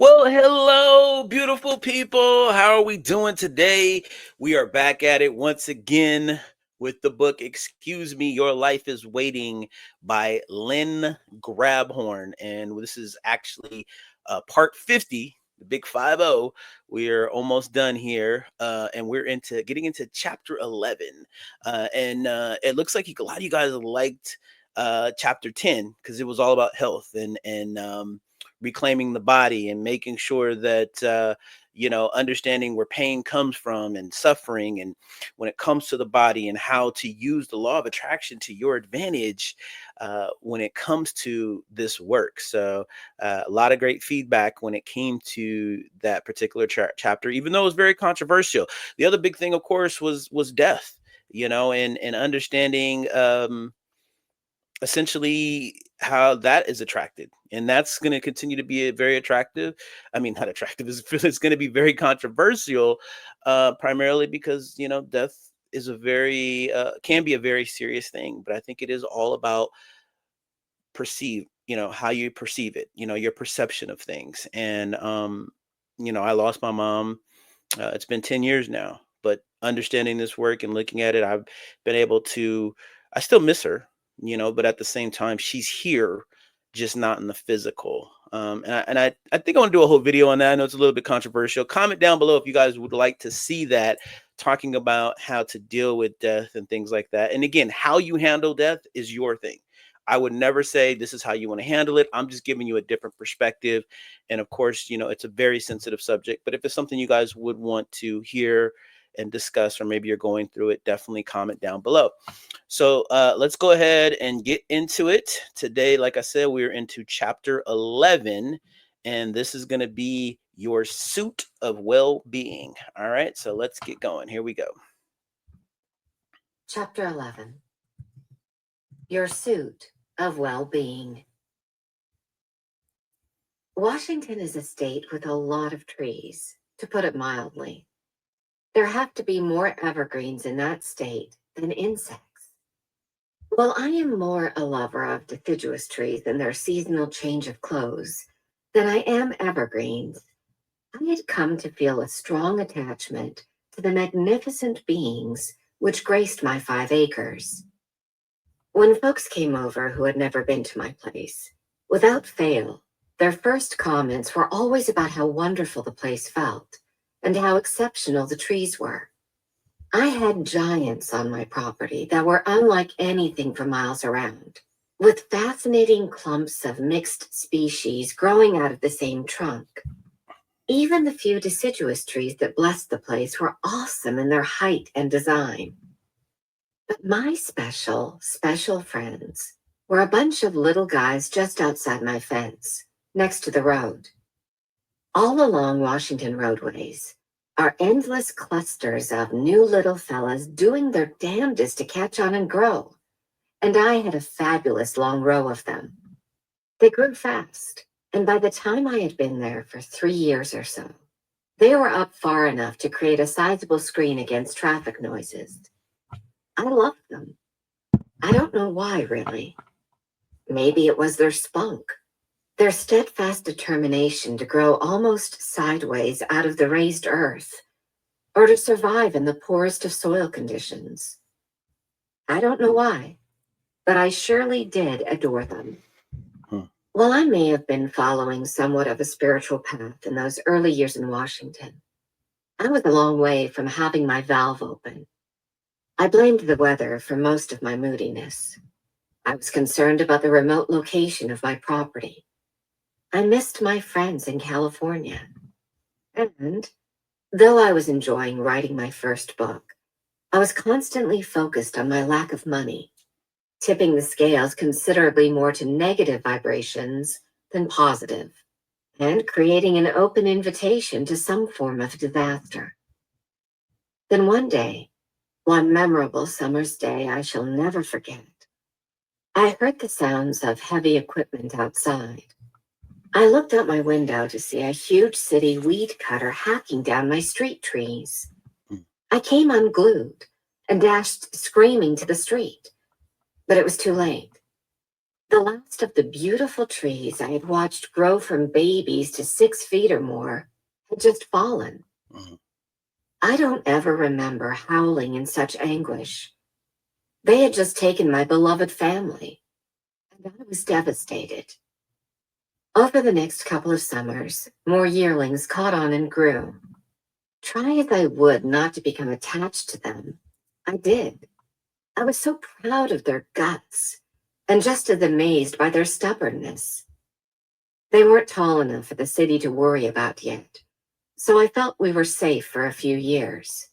Well, hello, beautiful people. How are we doing today? We are back at it once again with the book Excuse Me, Your Life is Waiting by Lynn Grabhorn. And this is actually part 50, the big 50. We're almost done here. And we're into getting into chapter 11. And it looks like a lot of you guys liked chapter 10 because it was all about health and reclaiming the body and making sure that understanding where pain comes from and suffering, and when it comes to the body, and how to use the law of attraction to your advantage when it comes to this work. So a lot of great feedback when it came to that particular chapter, even though it was very controversial. The other big thing, of course, was death, and understanding essentially how that is attracted, and that's going to continue to be a very attractive, I mean, not attractive, it's going to be very controversial, primarily because death is a very can be a very serious thing, but I think it is all about perceive how you perceive it, your perception of things. And I lost my mom. It's been 10 years now, but understanding this work and looking at it, I've been able to, I still miss her, but at the same time, she's here, just not in the physical. I think I want to do a whole video on that. I know it's a little bit controversial. Comment down below if you guys would like to see that, talking about how to deal with death and things like that. And again, how you handle death is your thing. I would never say this is how you want to handle it. I'm just giving you a different perspective. And of course, it's a very sensitive subject, but if it's something you guys would want to hear and discuss, or maybe you're going through it, definitely comment down below. So let's go ahead and get into it. Today, like I said, we're into chapter 11, and this is going to be your suit of well-being. All right, so let's get going. Here we go. Chapter 11. Your Suit of Well-Being. Washington is a state with a lot of trees, to put it mildly. There have to be more evergreens in that state than insects. While I am more a lover of deciduous trees and their seasonal change of clothes than I am evergreens, I had come to feel a strong attachment to the magnificent beings which graced my 5 acres. When folks came over who had never been to my place, without fail, their first comments were always about how wonderful the place felt and how exceptional the trees were. I had giants on my property that were unlike anything for miles around, with fascinating clumps of mixed species growing out of the same trunk. Even the few deciduous trees that blessed the place were awesome in their height and design. But my special friends were a bunch of little guys just outside my fence, next to the road. All along Washington roadways are endless clusters of new little fellas doing their damnedest to catch on and grow, and I had a fabulous long row of them. They grew fast, and by the time I had been there for 3 years or so, they were up far enough to create a sizable screen against traffic noises. I loved them. I don't know why, really. Maybe it was their spunk, their steadfast determination to grow almost sideways out of the raised earth, or to survive in the poorest of soil conditions. I don't know why, but I surely did adore them. While I may have been following somewhat of a spiritual path in those early years in Washington, I was a long way from having my valve open. I blamed the weather for most of my moodiness. I was concerned about the remote location of my property. I missed my friends in California. And though I was enjoying writing my first book, I was constantly focused on my lack of money, tipping the scales considerably more to negative vibrations than positive, and creating an open invitation to some form of disaster. Then one day, one memorable summer's day I shall never forget, I heard the sounds of heavy equipment outside. I looked out my window to see a huge city weed cutter hacking down my street trees. I came unglued and dashed screaming to the street, but it was too late. The last of the beautiful trees I had watched grow from babies to 6 feet or more had just fallen. Mhm. I don't ever remember howling in such anguish. They had just taken my beloved family, and I was devastated. Over the next couple of summers, more yearlings caught on and grew. Try as I would not to become attached to them, I did. I was so proud of their guts and just as amazed by their stubbornness. They weren't tall enough for the city to worry about yet, so I felt we were safe for a few years.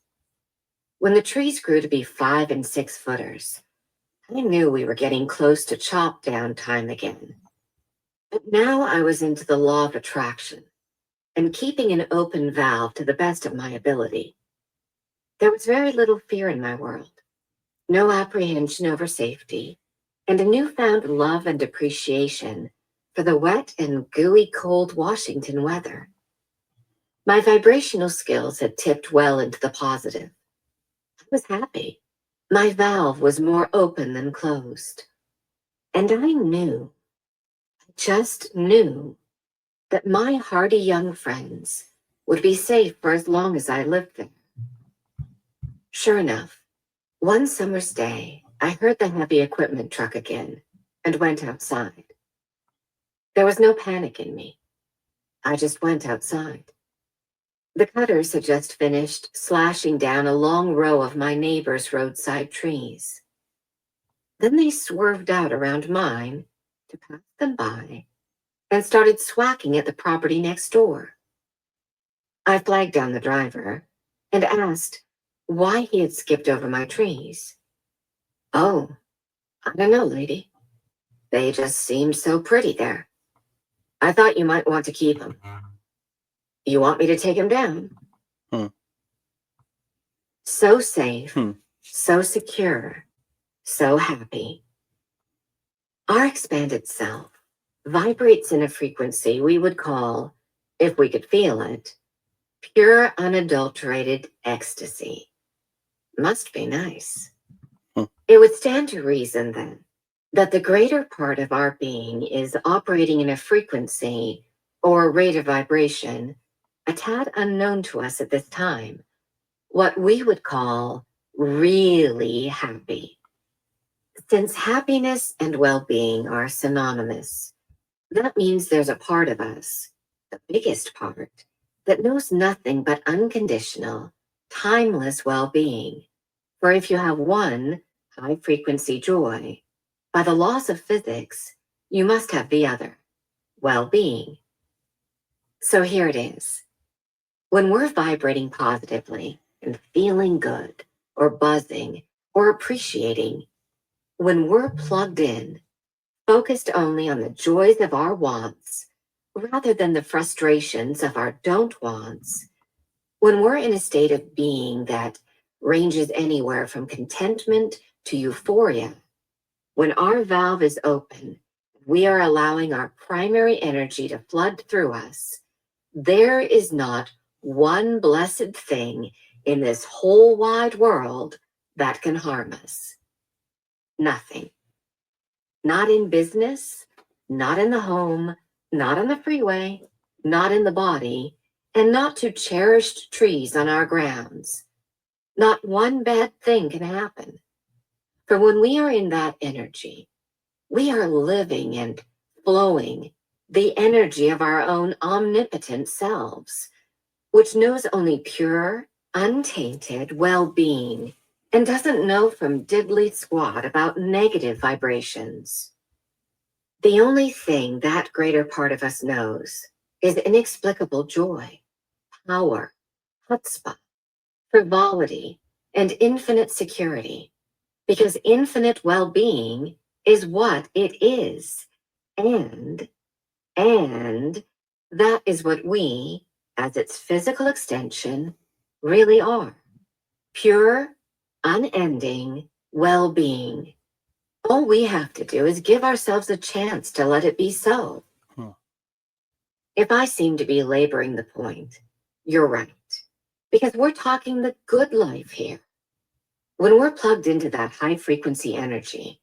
When the trees grew to be 5 and 6 footers, I knew we were getting close to chop down time again. But now I was into the law of attraction and keeping an open valve to the best of my ability. There was very little fear in my world, no apprehension over safety, and a newfound love and appreciation for the wet and gooey cold Washington weather. My vibrational skills had tipped well into the positive. I was happy. My valve was more open than closed. And I knew, just knew, that my hardy young friends would be safe for as long as I lived there. Sure enough, one summer's day, I heard the heavy equipment truck again and went outside. There was no panic in me. I just went outside. The cutters had just finished slashing down a long row of my neighbor's roadside trees. Then they swerved out around mine to pass them by and started swacking at the property next door. I flagged down the driver and asked why he had skipped over my trees. Oh, I don't know, lady. They just seemed so pretty there. I thought you might want to keep them. You want me to take them down? Hmm. So safe, Hmm. so secure, so happy. Our expanded self vibrates in a frequency we would call, if we could feel it, pure, unadulterated ecstasy. Must be nice. Hmm. It would stand to reason, then, that the greater part of our being is operating in a frequency or rate of vibration a tad unknown to us at this time, what we would call really happy. Since happiness and well-being are synonymous, that means there's a part of us, the biggest part, that knows nothing but unconditional, timeless well-being. For if you have one high-frequency joy, by the laws of physics, you must have the other, well-being. So here it is. When we're vibrating positively and feeling good, or buzzing, or appreciating, when we're plugged in, focused only on the joys of our wants, rather than the frustrations of our don't wants, when we're in a state of being that ranges anywhere from contentment to euphoria, when our valve is open, we are allowing our primary energy to flood through us, there is not one blessed thing in this whole wide world that can harm us. Nothing. Not in business, not in the home, not on the freeway, not in the body, and not to cherished trees on our grounds. Not one bad thing can happen. For when we are in that energy, we are living and flowing the energy of our own omnipotent selves, which knows only pure, untainted well-being and doesn't know from diddly squat about negative vibrations. The only thing that greater part of us knows is inexplicable joy, power, chutzpah, frivolity, and infinite security, because infinite well-being is what it is. And that is what we, as its physical extension, really are. Pure, unending well-being. All we have to do is give ourselves a chance to let it be so. Hmm. If I seem to be laboring the point, you're right. Because we're talking the good life here. When we're plugged into that high frequency energy,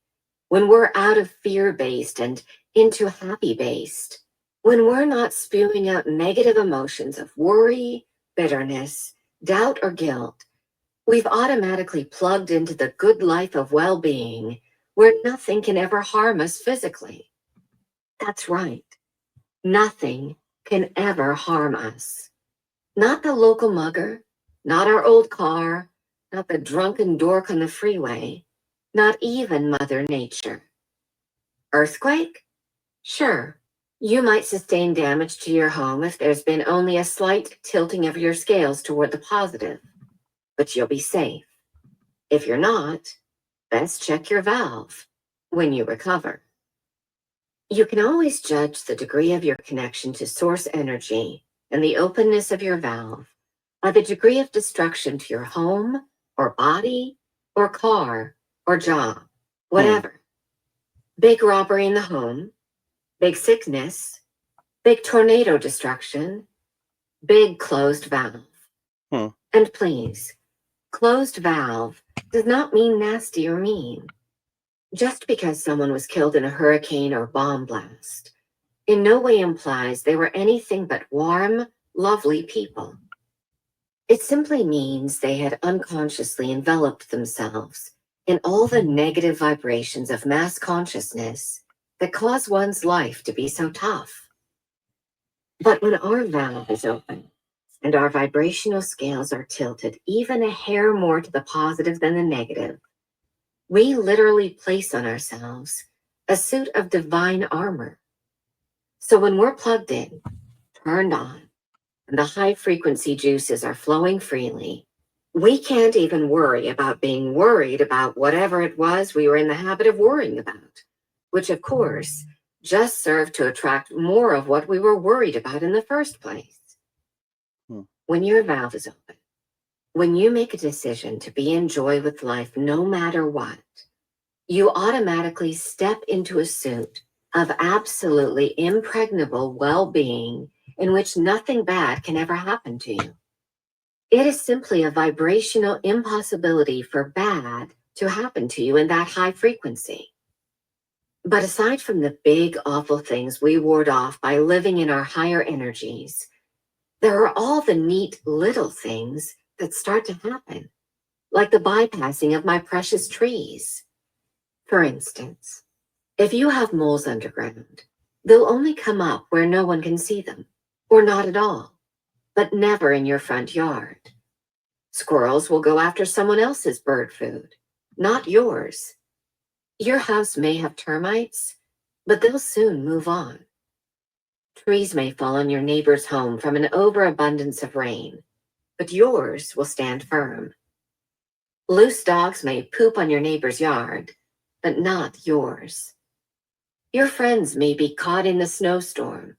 when we're out of fear-based and into happy-based, when we're not spewing out negative emotions of worry, bitterness, doubt, or guilt, we've automatically plugged into the good life of well-being where nothing can ever harm us physically. That's right. Nothing can ever harm us. Not the local mugger, not our old car, not the drunken dork on the freeway, not even Mother Nature. Earthquake? Sure. You might sustain damage to your home if there's been only a slight tilting of your scales toward the positive, but you'll be safe. If you're not, best check your valve when you recover. You can always judge the degree of your connection to source energy and the openness of your valve by the degree of destruction to your home or body or car or job, Hmm. whatever. Big robbery in the home, big sickness, big tornado destruction, big closed valve. Hmm. And please, closed valve does not mean nasty or mean. Just because someone was killed in a hurricane or bomb blast in no way implies they were anything but warm, lovely people. It simply means they had unconsciously enveloped themselves in all the negative vibrations of mass consciousness that cause one's life to be so tough. But when our valve is open and our vibrational scales are tilted even a hair more to the positive than the negative, we literally place on ourselves a suit of divine armor. So when we're plugged in, turned on, and the high frequency juices are flowing freely, we can't even worry about being worried about whatever it was we were in the habit of worrying about, which of course just served to attract more of what we were worried about in the first place. Hmm. When your valve is open, when you make a decision to be in joy with life no matter what, you automatically step into a suit of absolutely impregnable well-being in which nothing bad can ever happen to you. It is simply a vibrational impossibility for bad to happen to you in that high frequency. But aside from the big, awful things we ward off by living in our higher energies, there are all the neat little things that start to happen, like the bypassing of my precious trees. For instance, if you have moles underground, they'll only come up where no one can see them, or not at all, but never in your front yard. Squirrels will go after someone else's bird food, not yours. Your house may have termites, but they'll soon move on. Trees may fall on your neighbor's home from an overabundance of rain, but yours will stand firm. Loose dogs may poop on your neighbor's yard, but not yours. Your friends may be caught in the snowstorm,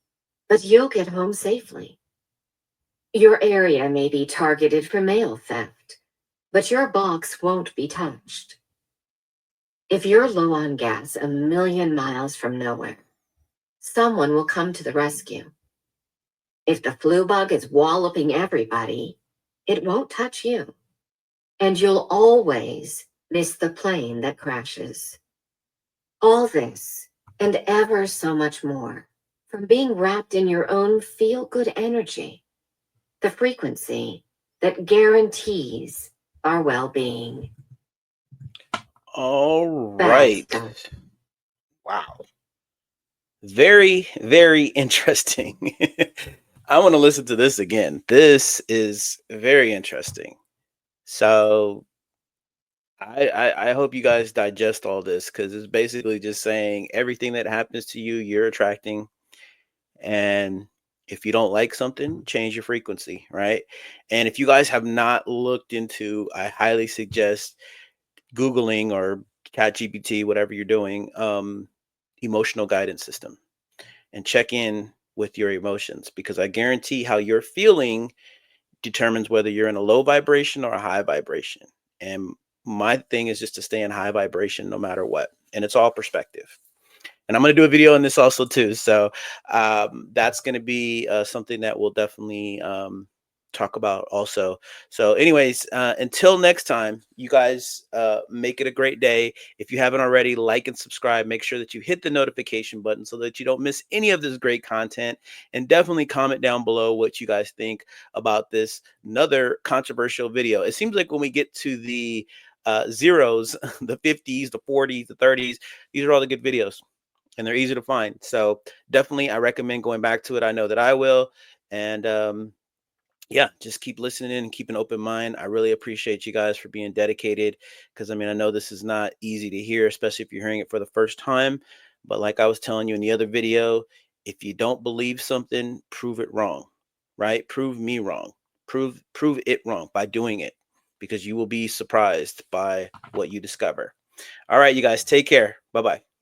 but you'll get home safely. Your area may be targeted for mail theft, but your box won't be touched. If you're low on gas a million miles from nowhere, someone will come to the rescue. If the flu bug is walloping everybody, it won't touch you. And you'll always miss the plane that crashes. All this, and ever so much more, from being wrapped in your own feel-good energy, the frequency that guarantees our well-being. All Bad right. stuff. Wow. Very, very interesting. I want to listen to this again. This is very interesting. So I hope you guys digest all this because it's basically just saying everything that happens to you, you're attracting. And if you don't like something, change your frequency, right? And if you guys have not looked into, I highly suggest Googling or ChatGPT, whatever you're doing, emotional guidance system, and check in with your emotions because I guarantee how you're feeling determines whether you're in a low vibration or a high vibration. And my thing is just to stay in high vibration no matter what. And it's all perspective. And I'm going to do a video on this also too. So that's going to be something that will definitely talk about also. So, anyways, until next time, you guys make it a great day. If you haven't already, like and subscribe. Make sure that you hit the notification button so that you don't miss any of this great content. And definitely comment down below what you guys think about this another controversial video. It seems like when we get to the zeros, the 50s, the 40s, the 30s, these are all the good videos and they're easy to find. So definitely, I recommend going back to it. I know that I will. And yeah, just keep listening and keep an open mind. I really appreciate you guys for being dedicated because I mean, I know this is not easy to hear, especially if you're hearing it for the first time. But like I was telling you in the other video, if you don't believe something, prove it wrong, right? Prove me wrong. Prove it wrong by doing it because you will be surprised by what you discover. All right, you guys, take care. Bye bye.